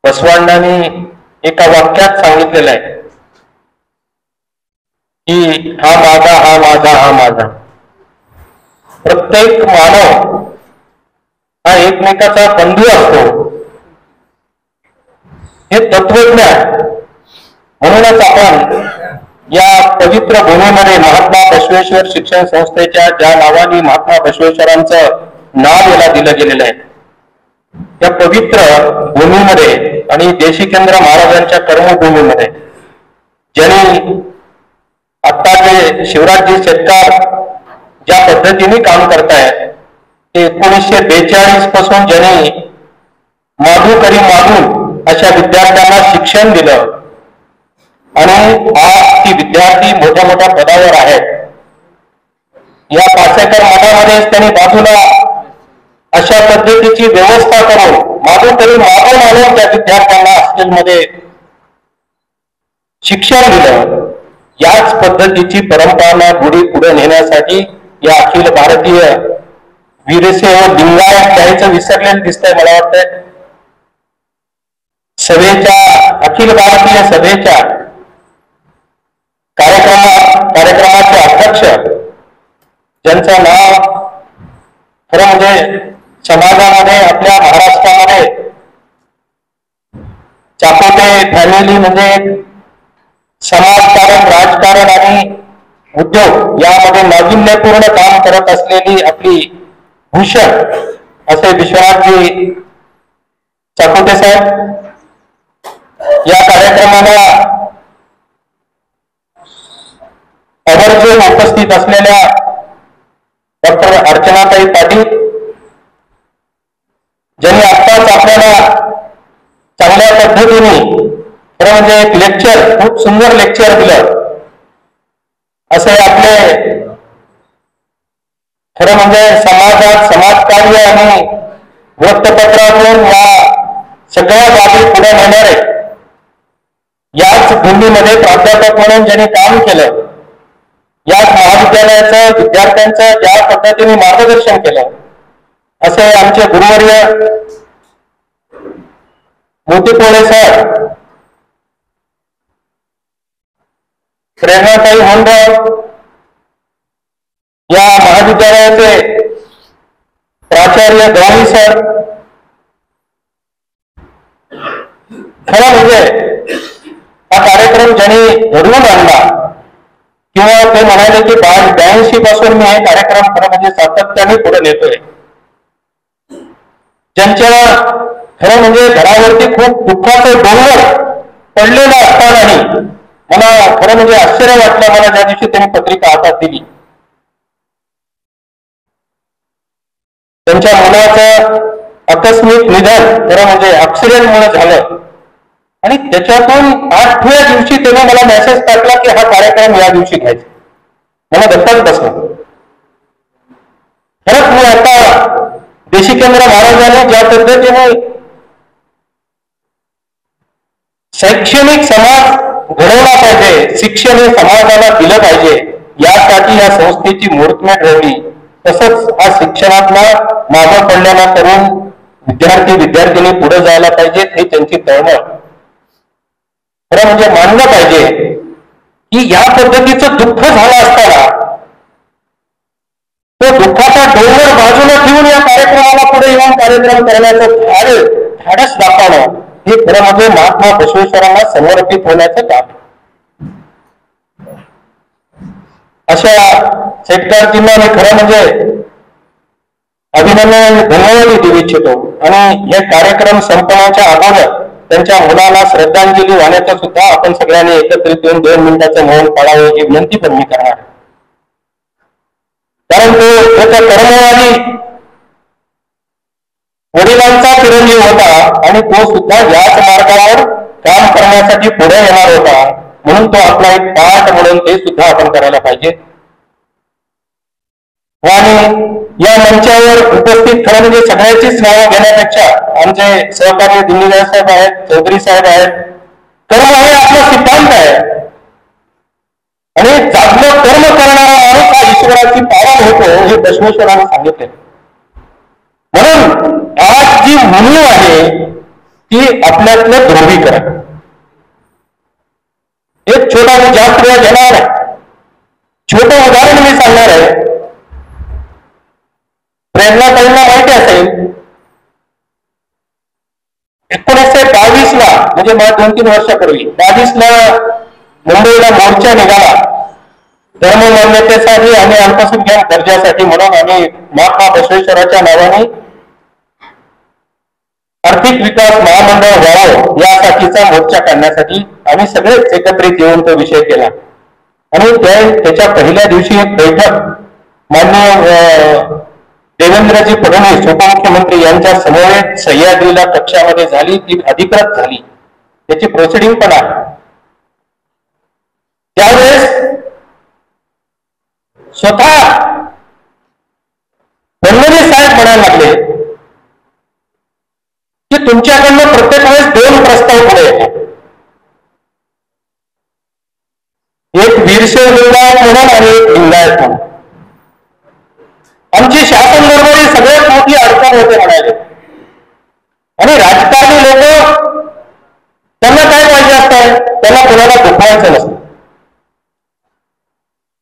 बसवांडांनी एका वाक्यात सांगितलेलं आहे की हा माझा, हा माझा, हा माझा. प्रत्येक मानव हा एकमेकाचा बंधू असतो हे तत्वज्ञान. म्हणूनच आपण या पवित्र भूमीमध्ये महात्मा बसवेश्वर शिक्षण संस्थेच्या ज्या नावाने महात्मा बसवेश्वरांचं नाव याला दिलं गेलेलं आहे, त्या पवित्र भूमीमध्ये आणि देशिकेंद्र महाराजांच्या कर्मभूमीमध्ये ज्यांनी आता जे शिवराजजी शेतकार ज्या पद्धतीने काम करतायत, 1942 पासून ज्यांनी माधुकरी माधून अशा विद्यार्थ्यांना शिक्षण दिलं आणि आज ती विद्यार्थी मोठ्या मोठ्या पदावर आहेत. या पासेकर मठामध्येच त्यांनी बाजूला अशा पद्धतीची व्यवस्था करून माधुकरी माधून आणून त्या विद्यार्थ्यांना हॉस्टेलमध्ये शिक्षण दिलं. याच पद्धतीची परंपरा गुढी पुढे नेण्यासाठी या अखिल भारतीय वीरशैव लिंगायत द्यायचं विसरलेलं दिसतंय. मला वाटतंय सभेच्या अखिल भारतीय सभेच्या कार्यक्रमाचे अध्यक्ष ज्यांचं नाव खरं म्हणजे समाजामध्ये आपल्या महाराष्ट्रामध्ये चाकोटे फॅमिली म्हणजे समाजकारण, राजकारण आणि उद्योग यामध्ये नाविन्यपूर्ण काम करत असलेली आपली भूषण असे विश्वनाथजी चाकोटे साहेब या कार्यक्रमाला आवर्जून उपस्थित असलेल्या डॉक्टर अर्चनाताई पाटील ज्यांनी आत्ताच आपल्याला चांगल्या पद्धतीने खरं म्हणजे एक लेक्चर, खूप सुंदर लेक्चर दिलं. असे आपले खरं म्हणजे समाजात समाजकार्य आणि वृत्तपत्रातून या सगळ्या बाबी पुढे नेणारे याच भूमीमध्ये प्राध्यापक म्हणून ज्यांनी काम केलं, याच महाविद्यालयाचं विद्यार्थ्यांचं ज्या पद्धतीने मार्गदर्शन केलं, असे आमचे गुरुवर्य मोतीपोळे सर, प्रेरणाताई होंडर या महाविद्यालयाचे प्राचार्य गवळी सर, खरं म्हणजे हा कार्यक्रम ज्यांनी घडवून आणला किंवा ते म्हणाले की 82 पासून मी हे कार्यक्रम खरं म्हणजे सातत्याने पुढे नेतोय, ज्यांच्या खरं म्हणजे घरावरती खूप दुःखाचं डोंगर पडलेलं असतानाही मला खरं म्हणजे आश्चर्य वाटलं मला ज्या दिवशी त्यांनी पत्रिका हातात दिली. त्यांच्या मुलाचं आकस्मिक निधन खरं म्हणजे ऍक्सिडेंटमुळे झालं आणि त्याच्यातून 8व्या दिवशी त्याने मला मेसेज टाकला की हा कार्यक्रम या दिवशी घ्यायचा. मला धक्काच बसला. खरंच मी आता देशिकेंद्र महाराजांनी ज्या पद्धतीने शैक्षणिक समाज घडवला पाहिजे, शिक्षण हे समाजाला दिलं पाहिजे, यासाठी या संस्थेची मुहूर्तमेढ ठेवली. तसंच हा शिक्षणातला मागं पडलेला तरुण विद्यार्थी विद्यार्थिनी पुढे जायला पाहिजेत हे त्यांची तळमळ. खरं म्हणजे मानलं पाहिजे की या पद्धतीचं दुःख झालं असताना तो दुःखाचा डोंगर बाजूला ठेवून या कार्यक्रमाला पुढे येऊन कार्यक्रम करण्याचं धाडस दाखवणं हे खरं म्हणजे महात्मा बसवेश्वरांना समर्पित होण्याचं काम. अशा शेतकऱ्यांना मी खरं म्हणजे अभिनंदन धन्यवाद देऊ इच्छितो आणि हे कार्यक्रम संपण्याच्या अगोदर त्यांच्या मुलाला श्रद्धांजली वाहण्याचा सुद्धा आपण सगळ्यांनी एकत्रित येऊन 2 मिनिटाचं मौन पाळावं ही विनंती पण मी करणार. कारण तो त्याच्या कर्मवादी वडिलांचा चिरंजीव होता आणि तो सुद्धा याच मार्गावर काम करण्यासाठी पुढे येणार होता, म्हणून तो आपला एक पाठ म्हणून ते सुद्धा आपण करायला पाहिजे. आणि या मंचावर उपस्थित खरं म्हणजे सगळ्याचीच नावं घेण्यापेक्षा आमचे सहकारी दिल्लीराय साहेब आहेत, चौधरी साहेब आहेत. कर्म हे आपला सिद्धांत आहे आणि जागलं कर्म करणारा माणूस हा ईश्वराची पावन होतो हे बसवेश्वरांनी सांगितले. म्हणून आज जी मुनी आहे की आपल्यातलं ध्रुवीकरण. एक छोटा मी जास्त वेळ घेणार आहे, छोटं उदाहरण मी सांगणार आहे. प्रेरणाताईंना माहिती असेल 1922 म्हणजे मला 2-3 वर्षापूर्वी 22 मुंबईला मोर्चा निघाला धर्ममान्यतेसाठी आणि अल्पसंख्याक दर्जासाठी म्हणून, आणि महात्मा बसवेश्वराच्या नावाने आर्थिक विकास महामंडळ व्हावं यासाठीचा मोर्चा काढण्यासाठी आम्ही सगळेच एकत्रित येऊन तो विषय केला. आणि त्याच्या पहिल्या दिवशी एक बैठक माननीय देवेंद्रजी फडणवीस उपमुख्यमंत्री यांच्या समवेत सह्याद्रीला कक्षामध्ये झाली. ती अधिकृत झाली, त्याची प्रोसिडिंग पण आहे. त्यावेळेस स्वतः फडणवीस साहेब म्हणायला लागले की तुमच्याकडनं प्रत्येक वेळेस 2 प्रस्ताव पुढे येतात, एक वीरशैव लिंगायत म्हणून आणि एक लिंगायत म्हणून. आमची शासन दरबारी सगळ्यात मोठी अडचण होते म्हणाले. आणि राजकारणी लोक त्यांना काय पाहिजे असतं, त्यांना कोणाला दुखवायचं नसतं.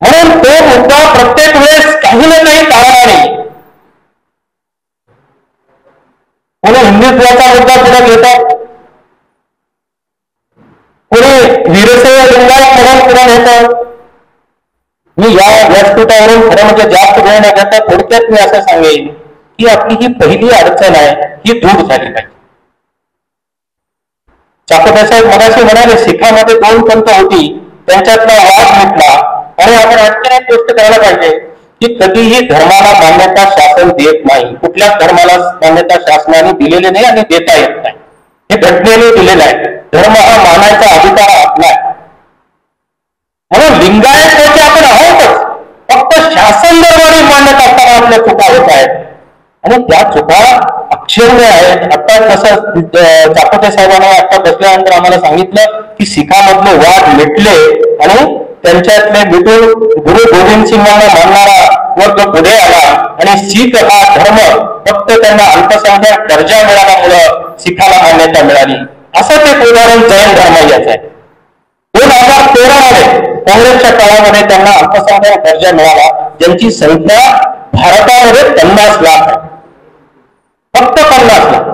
म्हणून तो मुद्दा प्रत्येक वेळेस काही ना काही कारणाने कोणी हिंदुत्वाचा मुद्दा पुढे घेतात, कोणी वीरशैव लिंगायत म्हणून पुढे घेतात. मी या व्यासपीठावरून खरं म्हणजे जास्त वेळ न घेता थोडक्यात मी असं सांगेन की आपली ही पहिली अडचण आहे, ही दूर झाली पाहिजे. चाकोटे साहेब मगाशी म्हणाले शिखामध्ये 2 पंथ होती, त्यांच्यातला वाद मिटला. आणि आपण आणखी एक गोष्ट करायला पाहिजे की कधीही धर्माला मान्यता शासन देत नाही, कुठल्याच धर्माला मान्यता शासनाने दिलेली नाही आणि देता येत नाही. हे घटनेने दिलेलं आहे. धर्म हा मानायचा अधिकार आपला आहे. म्हणून लिंगायत आपण आहोतच, फक्त शासन दरबारी मान्यता असताना आपल्या चुका होत आहेत आणि त्या चुका अक्षम्य आहेत. आता जसं चाकोटे साहेबांना आता बसल्यानंतर आम्हाला सांगितलं की शिखामधले वाद मिटले आणि त्यांच्यातले मिटून गुरु गोविंद सिंगांना मानणारा वर्ग पुढे आला आणि शीख हा धर्म फक्त त्यांना अल्पसंख्याक दर्जा मिळाल्यामुळं शिखाला मान्यता मिळाली. असंच एक उदाहरण जैन धर्माचं आहे. 2013 मध्ये काँग्रेसच्या काळामध्ये त्यांना अल्पसंख्याक दर्जा मिळाला, ज्यांची संख्या भारतामध्ये 50 लाख आहे, फक्त 50 लाख.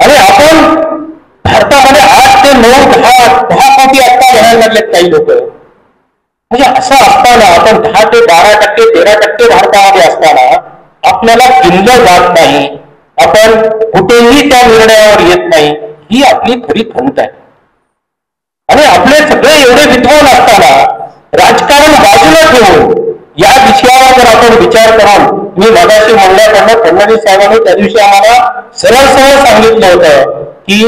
आणि आपण भारतामध्ये 8 ते 9, 10 कोटी आत्ता घ्यायला लागलेत काही लोक. म्हणजे असं असताना आपण 10 ते 12%, 13% भारतामध्ये असताना आपल्याला किंमत जात नाही, आपण कुठेही त्या निर्णयावर येत नाही, ही आपली खरी खंत आहे. आणि आपले सगळे एवढे विद्वान असताना राजकारण बाजूला ठेवून या विषयावर जर आपण विचार करून, मी मगाशी म्हणल्याकडनं फडणवीस साहेबांनी त्या दिवशी आम्हाला सरळ सांगितलं होतं की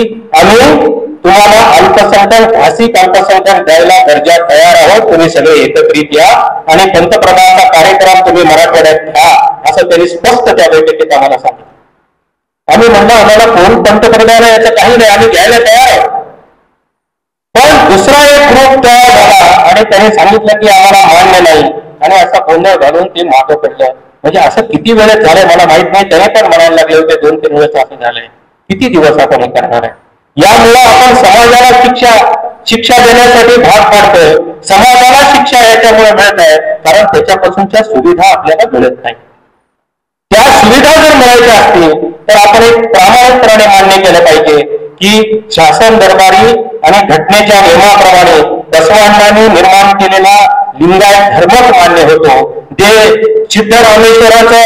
आम्ही तुम्हाला अल्पसंख्याक भाषिक अल्पसंख्याक द्यायला दर्जा तयार आहोत, तुम्ही सगळे एकत्रित या आणि पंतप्रधानाचा कार्यक्रम तुम्ही मराठवाड्यात घ्या, असं त्यांनी स्पष्ट त्या बैठकीत आम्हाला सांगितलं. आम्ही म्हणलं आम्हाला कोण पंतप्रधान आहे याचं काही नाही, आम्ही घ्यायला तयार आहोत. पण दुसरा एक ग्रुप तयार झाला आणि त्यांनी सांगितलं की आम्हाला मान्य नाही, आणि असा गोंधळ घालून ते मागं पडलं. म्हणजे असं किती वेळेस झालंय मला माहित नाही, त्याने पण म्हणायला लागले होते 2-3 वेळेस असं झालंय. किती दिवस आपण हे करणार आहे? यामुळे आपण समाजाला शिक्षा देण्यासाठी भाग पाडतोय, समाजाला शिक्षा याच्यामुळे मिळत आहे कारण त्याच्यापासूनच्या सुविधा आपल्याला मिळत नाही. त्या सुविधा जर मिळायच्या असतील तर आपण एक प्रामाणिकपणे मान्य केलं पाहिजे की शासन दरबारी आणि घटनेच्या नियमाप्रमाणे बसवांनी निर्माण केलेला लिंगायत धर्मच मान्य होतो. जे सिद्धरामेश्वराचं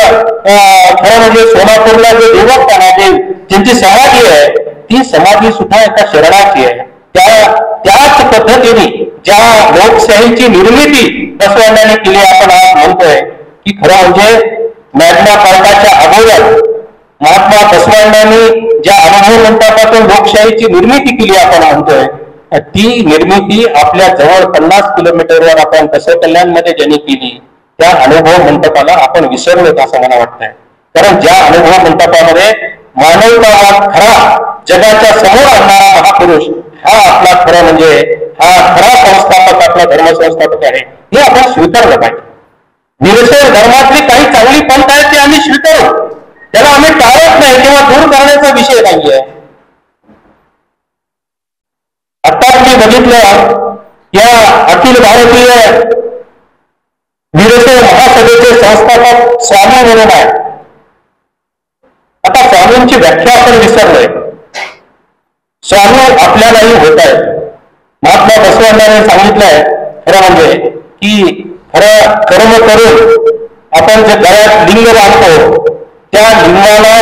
खरं म्हणजे सोलापूरला जे देवस्थान आहे, ज्यांची समाधी आहे, ती समाधी सुद्धा एका शरणाची आहे. त्याच पद्धतीने ज्या लोकशाहीची निर्मिती बसवांनी केली, आपण आज म्हणतोय की खरं म्हणजे मॅग्ना कार्टाच्या अगोदर महात्मा बसवांनी ज्या अनुभव मंडपातून लोकशाहीची निर्मिती केली आपण म्हणतोय, ती निर्मिती आपल्या जवळ 50 किलोमीटरवर आपण कसं कल्याणमध्ये ज्यांनी केली, त्या अनुभव मंडपाला आपण विसरलो असं मला वाटतंय. कारण ज्या अनुभव मंडपामध्ये मानवतावाद खरा जगाच्या समोर आणणारा महापुरुष हा आपला खरं म्हणजे हा खरा संस्थापक, आपला धर्मसंस्थापक आहे, हे आपण स्वीकारलं पाहिजे. वीरशैव धर्मातली काही चांगली पंथ आहेत ते आम्ही स्वीकारू, त्याला आम्ही टाळत नाही किंवा दूर करण्याचा विषय नाहीये. आम्ही बघितलं या अखिल भारतीय वीरशैव महासभेचे संस्थापक स्वामी म्हणून आहे. आता स्वामींची व्याख्या आपण विसरलोय. स्वामी आपल्यालाही होत आहे. महात्मा बसवांनी सांगितलंय खरं म्हणजे की खरं कर्म करून आपण जे गळ्यात लिंग बांधतो त्या लिंगाला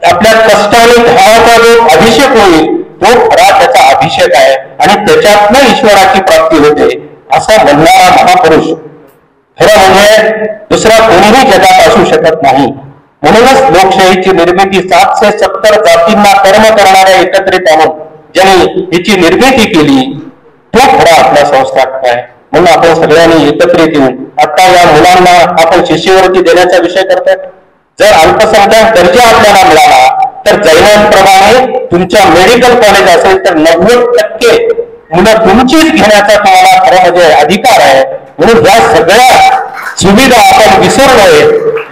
आपल्या कष्टाने भावाचा जो अभिषेक होईल तो खरा त्याचा अभिषेक आहे आणि त्याच्यातनं ईश्वराची प्राप्ती होते असा म्हणणारा महापुरुष खरं म्हणजे दुसरा कोणीही जगात असू शकत नाही. म्हणूनच लोकशाहीची निर्मिती 770 जातींना कर्म करणाऱ्या एकत्रित आणून ज्यांनी हिची निर्मिती केली तो खरा आपला संस्थापक आहे. म्हणून आपण सगळ्यांनी एकत्रित येऊन आता या मुलांना आपण शिष्यवृत्ती देण्याचा विषय करतात. जर अल्पसंख्याक दर्जा आपल्याला मिळाला तर जैनांप्रमाणे तुमच्या मेडिकल कॉलेज असेल तर 90% मुलं तुमचीच घेण्याचा तुम्हाला खरं म्हणजे अधिकार आहे. म्हणून या सगळ्या सुविधा आपण विसरलोय.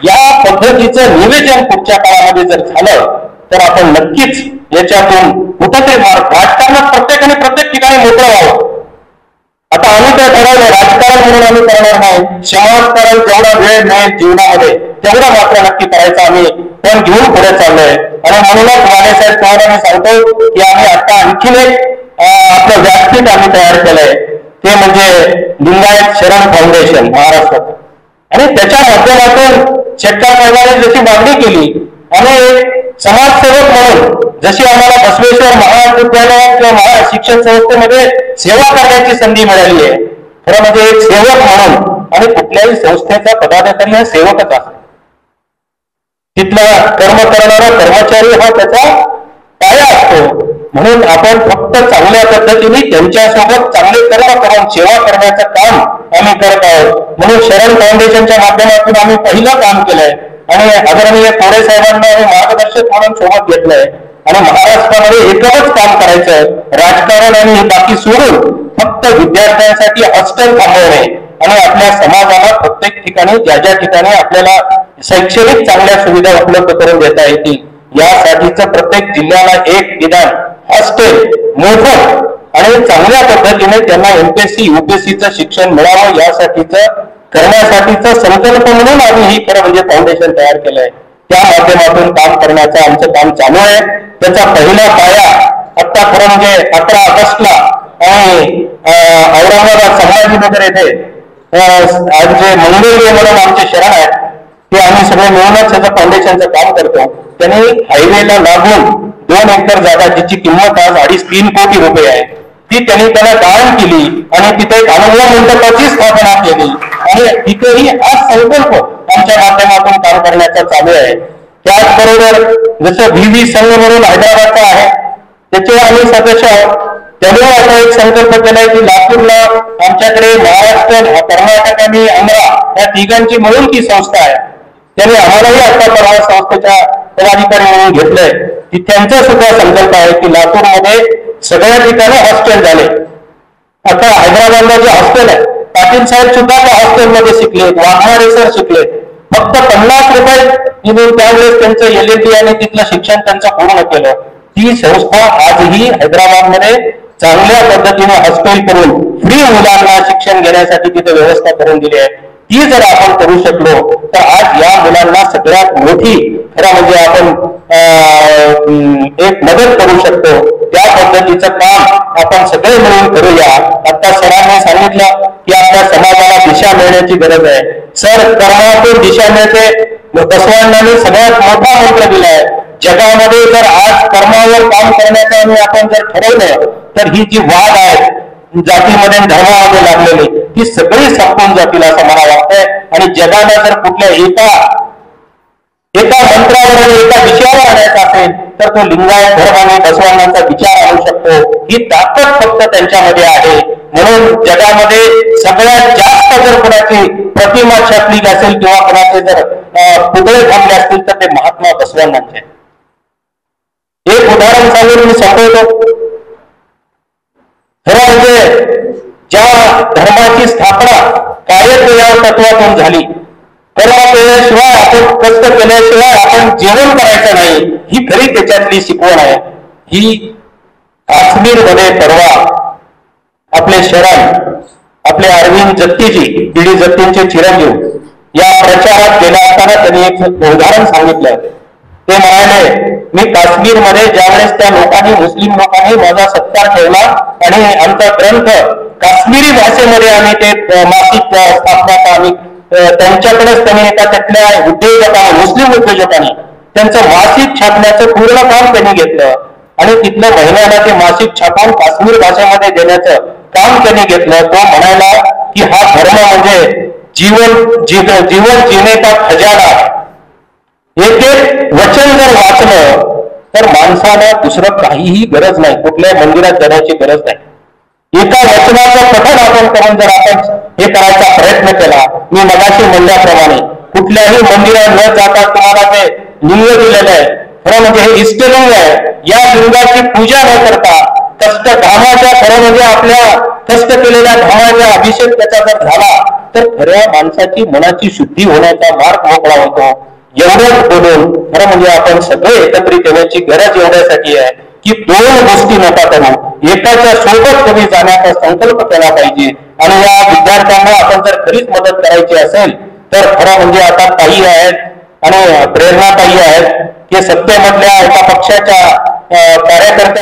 या पद्धतीचं नियोजन पुढच्या काळामध्ये जर झालं तर आपण नक्कीच याच्यातून कुठंतरी राजकारणात प्रत्येकाने प्रत्येक ठिकाणी मोकळं व्हावं. आता आम्ही काय ठरवलं राजकारण म्हणून आम्ही करणार नाही. समाजकारण जेवढा वेळ मिळेल जीवनामध्ये तेवढा मात्र नक्की करायचा आम्ही पण घेऊन पुढे चाललोय. आणि म्हणूनच मानेसाहेब तुम्हाला मी सांगतो की आम्ही आता आणखीन एक आपलं व्यासपीठ आम्ही तयार केलंय ते म्हणजे लिंगायत शरण फाउंडेशन महाराष्ट्रात. आणि त्याच्या माध्यमातून शेतकरी साहेबांनी जशी मागणी केली आणि समाजसेवक म्हणून जशी आम्हाला बसवेश्वर महाविद्यालयात किंवा शिक्षण संस्थेमध्ये सेवा करण्याची संधी मिळाली आहे. खरं म्हणजे एक सेवक म्हणून आणि कुठल्याही संस्थेचा पदाधिकारी हा सेवकच असतो. तिथला कर्म करणारा कर्मचारी हा त्याचा पाया असतो. म्हणून आपण फक्त चांगल्या पद्धतीने त्यांच्यासोबत चांगले कर्म करून सेवा करण्याचं काम आम्ही करत आहोत. म्हणून शरण फाउंडेशनच्या माध्यमातून आम्ही पहिलं काम केलंय आणि आदरणीय कोडे साहेबांना आम्ही मार्गदर्शक म्हणून सोबत घेतलंय. आणि महाराष्ट्रामध्ये एकच काम करायचं राजकारण आणि बाकी सोडून फक्त विद्यार्थ्यांसाठी हॉस्टेल थांबवणे आणि आपल्या समाजाला प्रत्येक ठिकाणी ज्या ज्या ठिकाणी आपल्याला शैक्षणिक चांगल्या सुविधा उपलब्ध करून देता येतील यासाठीचं प्रत्येक जिल्ह्याला एक निदान हॉस्टेल मोफत आणि चांगल्या पद्धतीने त्यांना एमपीएससी यूपीएससीचं शिक्षण मिळावं यासाठीचं करण्यासाठीचा संकल्प म्हणून आम्ही ही खरं म्हणजे फाउंडेशन तयार केलंय. त्या माध्यमातून काम करण्याचं आमचं काम चालू आहे. त्याचा पहिला पाया आता खरं म्हणजे 11 ऑगस्टला आणि औरंगाबाद संभाजीनगर येथे आज जे मंगळवेढ म्हणून आमचे शरण आहेत ते आम्ही सगळे मिळूनच त्याचं फाउंडेशनचं काम करतो. त्यांनी हायवेला लागून 2 एकर जागा जिची किंमत आज 2.5-3 कोटी रुपये आहे ती त्यांनी त्याला दान केली आणि तिथे एक आनंद मंडपाची स्थापना केली आणि तिथेही हा संकल्प आमच्या माध्यमातून काम करण्याचा चालू आहे. त्याचबरोबर जसं व्ही संघ म्हणून हैदराबादचा आहे त्याचे आम्ही सदस्य आहोत. त्यांनी आता एक संकल्प केलाय की लातूरला आमच्याकडे महाराष्ट्र कर्नाटक आणि आंध्रा या तिघांची मिळून ती संस्था आहे. त्यांनी आम्हालाही आता परवा संस्थेच्या पदाधिकारी म्हणून घेतलंय की त्यांचा सुद्धा संकल्प आहे की लातूरमध्ये सगळ्या ठिकाणी हॉस्टेल झाले. आता हैदराबादला जे हॉस्टेल आहे पाटील साहेब सुद्धा त्या हॉस्टेलमध्ये शिकले, वाघमारे सर शिकले. फक्त 50 रुपये म्हणून त्यावेळेस त्यांचं LLB आणि तिथलं शिक्षण त्यांचं पूर्ण केलं. ही संस्था आजही हैदराबादमध्ये चांगल्या पद्धतीने हॉस्टेल करून फ्री मुलांना शिक्षण घेण्यासाठी तिथे व्यवस्था करून दिली आहे. ती जर आपण करू शकलो तर आज या मुलांना सगळ्यात मोठी खरं म्हणजे आपण एक मदत करू शकतो. त्या पद्धतीचं काम आपण सगळे मिळून करूया. आता सरांनी सांगितलं की आपल्या समाजाला दिशा मिळण्याची गरज आहे. सर कर्मातून दिशा मिळते. बसवांनी सगळ्यात मोठा मंत्र दिलाय. जगामध्ये जर आज कर्मावर काम करण्याचं आपण जर ठरवलं तर ही जी वाद आहे जातीमध्ये धर्मामध्ये लागलेली ही सगळी संपून जातील असं मला वाटतंय. आणि जगाला जर कुठल्या एका मंत्रावर आणि एका विषयावर आणायचा असेल तर तो लिंगायत धर्म आणि बसवांचा विचार आणू शकतो. ही ताकद फक्त त्यांच्यामध्ये आहे. म्हणून जगामध्ये सगळ्यात जास्त जर कोणाची प्रतिमा छापली असेल किंवा कोणाचे जर पुतळे थांबले असतील तर ते महात्मा बसवांचे. एक उदाहरण सांगून मी संपवतो. खरं म्हणजे ज्या धर्माची स्थापना कार्यक्रिया तत्वातून झाली, कर्म केल्याशिवाय आपण कष्ट केल्याशिवाय आपण जेवण करायचं नाही ही खरी त्याच्यातली शिकवण आहे. ही काश्मीरमध्ये परवा आपले शरण, आपले अरविंद जत्तीजी, बीडी जत्तींचे चिरंजीव, या प्रचारात गेला असताना त्यांनी एक उदाहरण सांगितलं. ते म्हणाले, मी काश्मीरमध्ये ज्यावेळेस त्या लोकांनी, मुस्लिम लोकांनी माझा सत्कार ठेवला आणि आमचा ग्रंथ काश्मीरी भाषेमध्ये आम्ही ते मासिक स्थापना आम्ही त्यांच्याकडेच त्यांनी एका त्यातल्या उद्योजकांनी, मुस्लिम उद्योजकांनी त्यांचं मासिक छापण्याचं पूर्ण काम त्यांनी घेतलं आणि तिथलं महिन्याला ते मासिक छापून काश्मीर भाषेमध्ये देण्याचं काम त्यांनी घेतलं. तो म्हणायला की हा धर्म म्हणजे जीवन जीने का खजाना. एक एक वचन जर वाचलं तर माणसाला दुसरं काहीही गरज नाही, कुठल्याही मंदिरात जाण्याची गरज नाही. एका वचनाचं पठण आपण करून जर आपण हे करायचा प्रयत्न केला, मी मगाशी म्हणल्याप्रमाणे कुठल्याही मंदिरात न जाता तुम्हाला ते लिंग दिलेलं आहे, खरं म्हणजे हे इष्टलिंग आहे, या लिंगाची पूजा न करता कष्ट धामाच्या, खरं म्हणजे आपल्या कष्ट केलेल्या धामाचा अभिषेक त्याचा जर झाला तर खऱ्या माणसाची मनाची शुद्धी होण्याचा मार्ग मोकळा होतो. एवढंच बोलून खरं म्हणजे आपण सगळे एकत्रित येण्याची गरज एवढ्यासाठी आहे की दोन गोष्टी नका करू, एकाच्या सोबत तुम्ही जाण्याचा संकल्प केला पाहिजे. आणि या विद्यार्थ्यांना आपण जर खरीच मदत करायची असेल तर खरं म्हणजे आता ताई आहेत आणि प्रेरणा ताई आहेत, हे सत्तेमधल्या एका पक्षाच्या कार्यकर्त्या